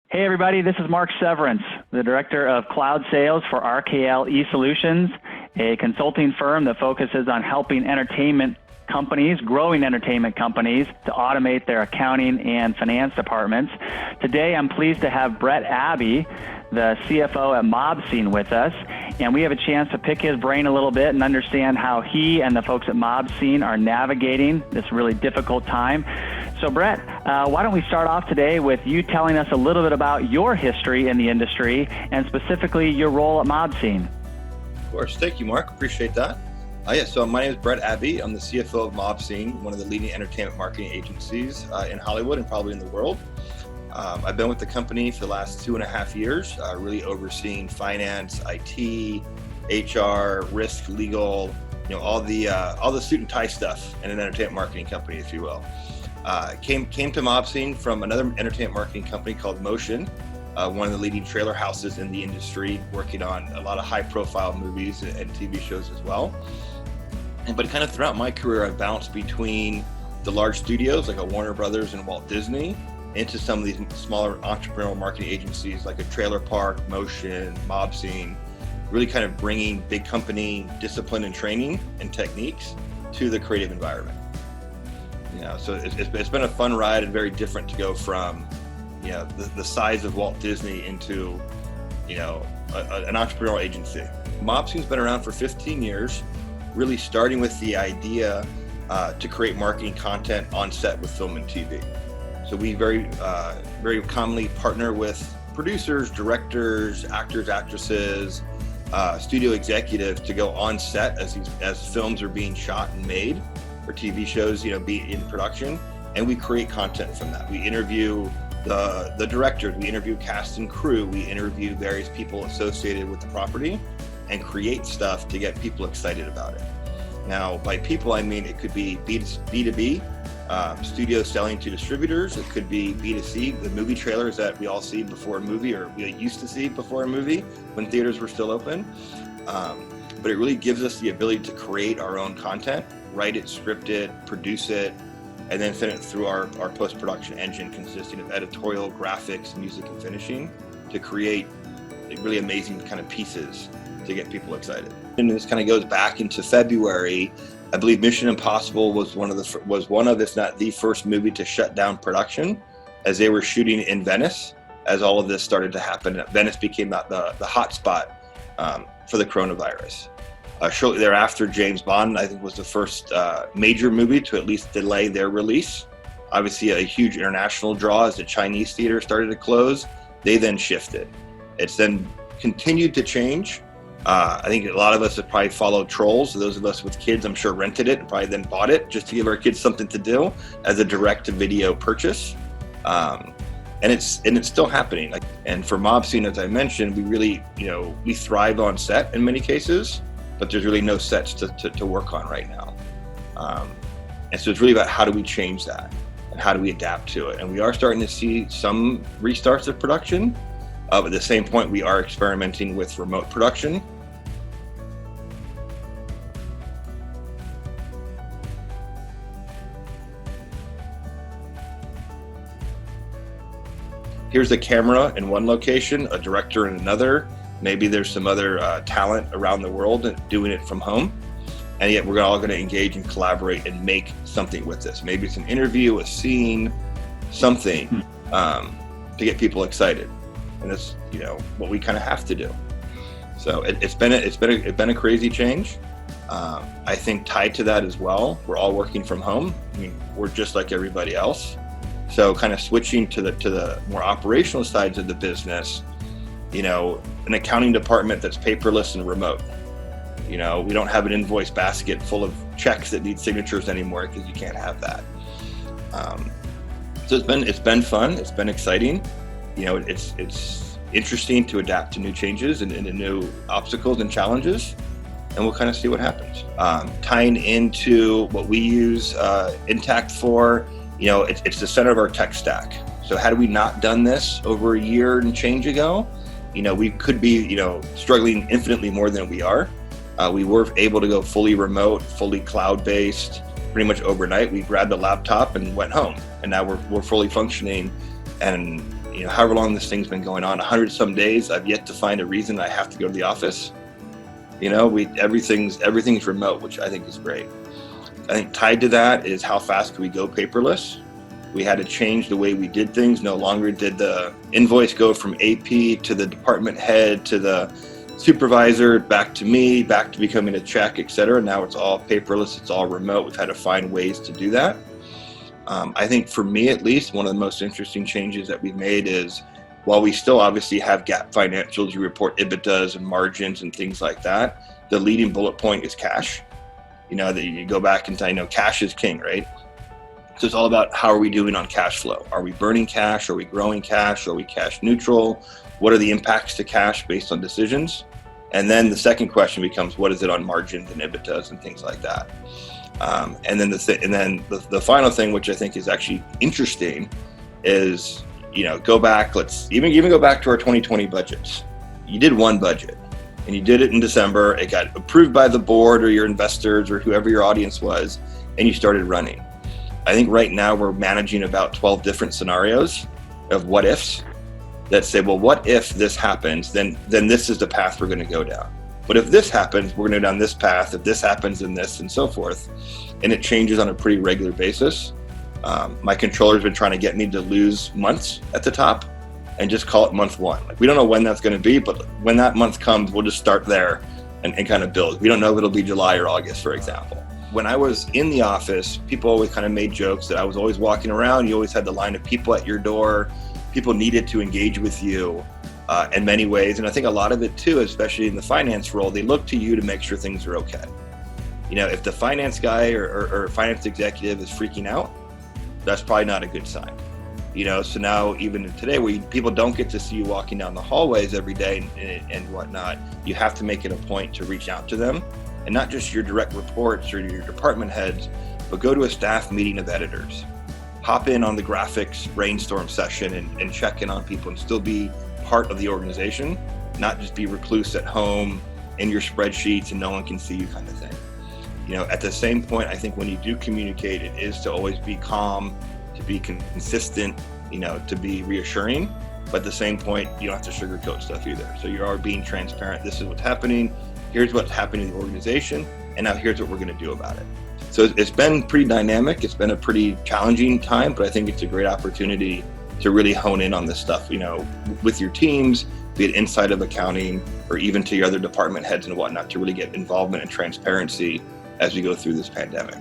Hey everybody, this is Mark Severance, the Director of Cloud Sales for RKL eSolutions, a consulting firm that focuses on helping entertainment companies, growing entertainment companies, to automate their accounting and finance departments. Today I'm pleased to have Brett Abbey, the CFO at Mob Scene, with us, and we have a chance to pick his brain a little bit and understand how he and the folks at Mob Scene are navigating this really difficult time. So Brett, why don't we start off today with you telling us a little bit about your history in the industry and specifically your role at Mob Scene. Of course. Thank you, Mark. Appreciate that. So my name is Brett Abbey. I'm the CFO of Mob Scene, one of the leading entertainment marketing agencies in Hollywood and probably in the world. I've been with the company for the last 2.5 years, really overseeing finance, IT, HR, risk, legal, all the suit and tie stuff in an entertainment marketing company, if you will. Came to Mob Scene from another entertainment marketing company called Motion, one of the leading trailer houses in the industry, working on a lot of high-profile movies and TV shows as well. But kind of throughout my career, I've bounced between the large studios like a Warner Brothers and Walt Disney into some of these smaller entrepreneurial marketing agencies like a Trailer Park, Motion, Mob Scene, really kind of bringing big company discipline and training and techniques to the creative environment. So it's been a fun ride and very different to go from, the size of Walt Disney into, an entrepreneurial agency. Mob Scene's been around for 15 years, really starting with the idea to create marketing content on set with film and TV. So we very commonly partner with producers, directors, actors, actresses, studio executives to go on set as films are being shot and made, or TV shows, be in production, and we create content from that. We interview the directors, we interview cast and crew, we interview various people associated with the property, and create stuff to get people excited about it. Now, by people, I mean it could be B2B, studios selling to distributors. It could be B2C, the movie trailers that we all see before a movie, or we used to see before a movie when theaters were still open. But it really gives us the ability to create our own content, write it, script it, produce it, and then send it through our post-production engine consisting of editorial, graphics, music, and finishing to create really amazing kind of pieces to get people excited. And this kind of goes back into February. I believe Mission Impossible was one of, if not the first movie to shut down production as they were shooting in Venice. As all of this started to happen, Venice became the hot spot for the coronavirus. Shortly thereafter, James Bond, I think, was the first major movie to at least delay their release. Obviously, a huge international draw as the Chinese theater started to close. They then shifted. It's then continued to change. I think a lot of us have probably followed Trolls. Those of us with kids, I'm sure, rented it and probably then bought it just to give our kids something to do as a direct-to-video purchase. And it's still happening. And for Mob Scene, as I mentioned, we really, we thrive on set in many cases, but there's really no sets to work on right now. And so it's really about how do we change that and how do we adapt to it. And we are starting to see some restarts of production. At the same point, we are experimenting with remote production. Here's a camera in one location, a director in another. Maybe there's some other talent around the world doing it from home. And yet we're all going to engage and collaborate and make something with this. Maybe it's an interview, a scene, something to get people excited. And that's what we kind of have to do. So it's been a crazy change. I think tied to that as well, we're all working from home. I mean, we're just like everybody else. So kind of switching to the more operational sides of the business, an accounting department that's paperless and remote. We don't have an invoice basket full of checks that need signatures anymore because you can't have that. So it's been fun. It's been exciting. It's interesting to adapt to new changes and to new obstacles and challenges, and we'll kind of see what happens. Tying into what we use Intact for, it's the center of our tech stack. So had we not done this over a year and change ago, we could be, struggling infinitely more than we are. We were able to go fully remote, fully cloud-based, pretty much overnight. We grabbed a laptop and went home, and now we're fully functioning And however long this thing's been going on, 100 some days, I've yet to find a reason I have to go to the office. Everything's remote, which I think is great. I think tied to that is how fast can we go paperless. We had to change the way we did things. No longer did the invoice go from AP to the department head to the supervisor, back to me, back to becoming a check, et cetera. Now it's all paperless, it's all remote. We've had to find ways to do that. I think for me, at least, one of the most interesting changes that we've made is, while we still obviously have GAAP financials, you report EBITDAs and margins and things like that, the leading bullet point is cash. That you go back and say, cash is king, right? So it's all about how are we doing on cash flow? Are we burning cash? Are we growing cash? Are we cash neutral? What are the impacts to cash based on decisions? And then the second question becomes, what is it on margins and EBITDAs and things like that? And then the final thing, which I think is actually interesting, is go back. Let's even go back to our 2020 budgets. You did one budget, and you did it in December. It got approved by the board or your investors or whoever your audience was, and you started running. I think right now we're managing about 12 different scenarios of what ifs that say, well, what if this happens? Then this is the path we're going to go down. But if this happens, we're going to go down this path. If this happens, then this, and so forth. And it changes on a pretty regular basis. My controller's been trying to get me to lose months at the top and just call it month one. We don't know when that's going to be, but when that month comes, we'll just start there and kind of build. We don't know if it'll be July or August, for example. When I was in the office, people always kind of made jokes that I was always walking around. You always had the line of people at your door. People needed to engage with you in many ways. And I think a lot of it too, especially in the finance role, they look to you to make sure things are okay. If the finance guy or finance executive is freaking out, that's probably not a good sign. So now even today, where people don't get to see you walking down the hallways every day and whatnot, you have to make it a point to reach out to them, and not just your direct reports or your department heads, but go to a staff meeting of editors. Hop in on the graphics brainstorm session and check in on people and still be part of the organization, not just be recluse at home in your spreadsheets and no one can see you kind of thing. At the same point, I think when you do communicate, it is to always be calm, to be consistent, to be reassuring. But at the same point, you don't have to sugarcoat stuff either. So you are being transparent. This is what's happening. Here's what's happening in the organization. And now here's what we're going to do about it. So it's been pretty dynamic. It's been a pretty challenging time, but I think it's a great opportunity to really hone in on this stuff, with your teams, be it inside of accounting or even to your other department heads and whatnot, to really get involvement and transparency as we go through this pandemic.